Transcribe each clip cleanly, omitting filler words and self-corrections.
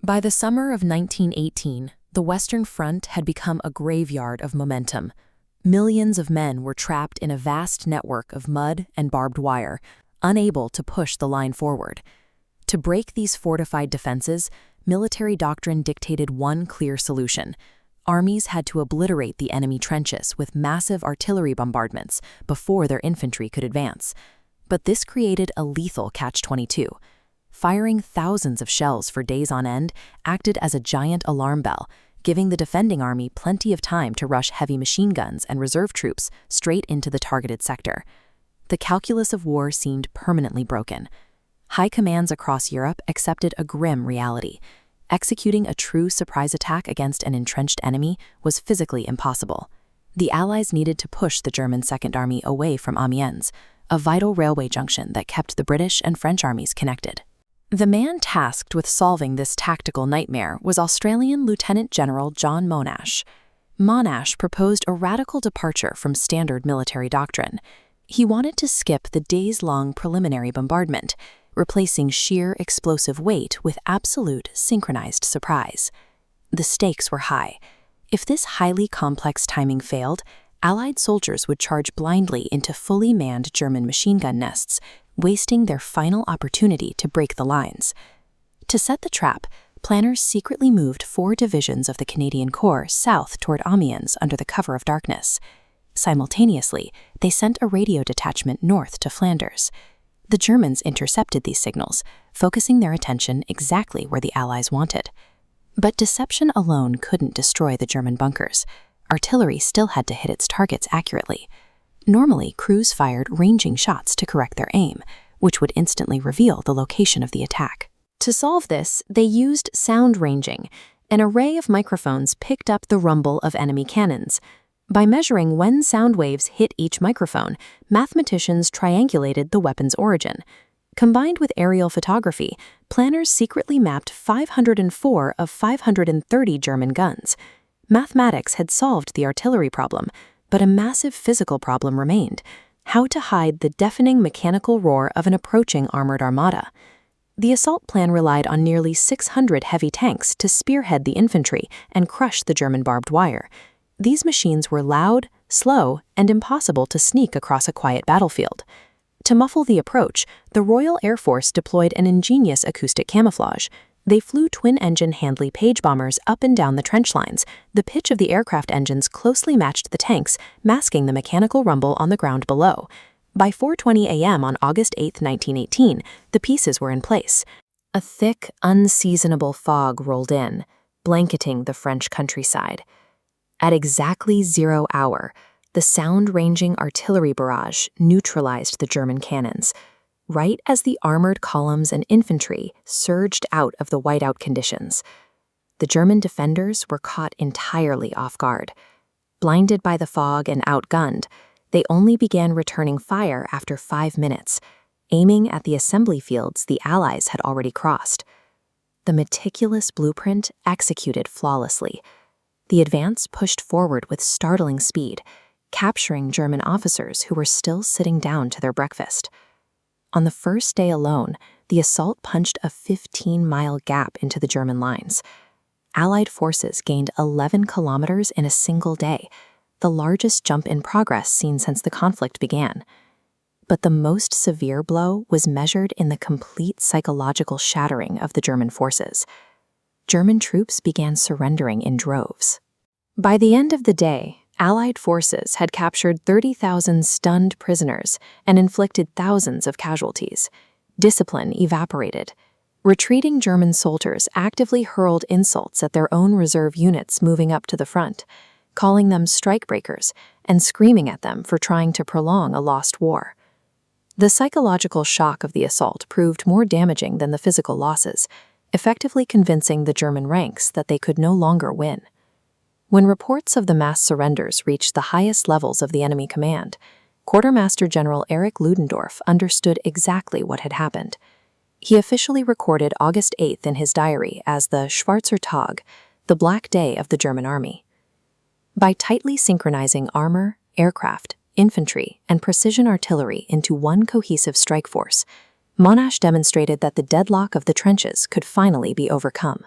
By the summer of 1918, the Western Front had become a graveyard of momentum. Millions of men were trapped in a vast network of mud and barbed wire, unable to push the line forward. To break these fortified defenses, military doctrine dictated one clear solution. Armies had to obliterate the enemy trenches with massive artillery bombardments before their infantry could advance. But this created a lethal catch-22. Firing thousands of shells for days on end acted as a giant alarm bell, giving the defending army plenty of time to rush heavy machine guns and reserve troops straight into the targeted sector. The calculus of war seemed permanently broken. High commands across Europe accepted a grim reality. Executing a true surprise attack against an entrenched enemy was physically impossible. The Allies needed to push the German Second Army away from Amiens, a vital railway junction that kept the British and French armies connected. The man tasked with solving this tactical nightmare was Australian Lieutenant General John Monash. Monash proposed a radical departure from standard military doctrine. He wanted to skip the days-long preliminary bombardment, replacing sheer explosive weight with absolute synchronized surprise. The stakes were high. If this highly complex timing failed, Allied soldiers would charge blindly into fully manned German machine gun nests, wasting their final opportunity to break the lines. To set the trap, planners secretly moved 4 divisions of the Canadian Corps south toward Amiens under the cover of darkness. Simultaneously, they sent a radio detachment north to Flanders. The Germans intercepted these signals, focusing their attention exactly where the Allies wanted. But deception alone couldn't destroy the German bunkers. Artillery still had to hit its targets accurately. Normally, crews fired ranging shots to correct their aim, which would instantly reveal the location of the attack. To solve this, they used sound ranging. An array of microphones picked up the rumble of enemy cannons. By measuring when sound waves hit each microphone, mathematicians triangulated the weapon's origin. Combined with aerial photography, planners secretly mapped 504 of 530 German guns. Mathematics had solved the artillery problem, but a massive physical problem remained: how to hide the deafening mechanical roar of an approaching armored armada. The assault plan relied on nearly 600 heavy tanks to spearhead the infantry and crush the German barbed wire. These machines were loud, slow, and impossible to sneak across a quiet battlefield. To muffle the approach, the Royal Air Force deployed an ingenious acoustic camouflage. They flew twin-engine Handley Page bombers up and down the trench lines. The pitch of the aircraft engines closely matched the tanks, masking the mechanical rumble on the ground below. By 4:20 a.m. on August 8, 1918, the pieces were in place. A thick, unseasonable fog rolled in, blanketing the French countryside. At exactly 0 hour, the sound-ranging artillery barrage neutralized the German cannons, right as the armored columns and infantry surged out of the whiteout conditions. The German defenders were caught entirely off guard. Blinded by the fog and outgunned, they only began returning fire after 5 minutes, aiming at the assembly fields the Allies had already crossed. The meticulous blueprint executed flawlessly. The advance pushed forward with startling speed, capturing German officers who were still sitting down to their breakfast. On the first day alone, the assault punched a 15-mile gap into the German lines. Allied forces gained 11 kilometers in a single day, the largest jump in progress seen since the conflict began. But the most severe blow was measured in the complete psychological shattering of the German forces. German troops began surrendering in droves. By the end of the day, Allied forces had captured 30,000 stunned prisoners and inflicted thousands of casualties. Discipline evaporated. Retreating German soldiers actively hurled insults at their own reserve units moving up to the front, calling them strikebreakers and screaming at them for trying to prolong a lost war. The psychological shock of the assault proved more damaging than the physical losses, effectively convincing the German ranks that they could no longer win. When reports of the mass surrenders reached the highest levels of the enemy command, Quartermaster General Erich Ludendorff understood exactly what had happened. He officially recorded August 8th in his diary as the Schwarzer Tag, the Black Day of the German Army. By tightly synchronizing armor, aircraft, infantry, and precision artillery into one cohesive strike force, Monash demonstrated that the deadlock of the trenches could finally be overcome.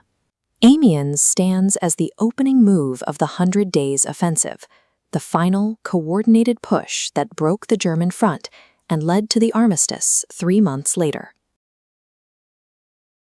Amiens stands as the opening move of the 100 Days Offensive, the final, coordinated push that broke the German front and led to the armistice 3 months later.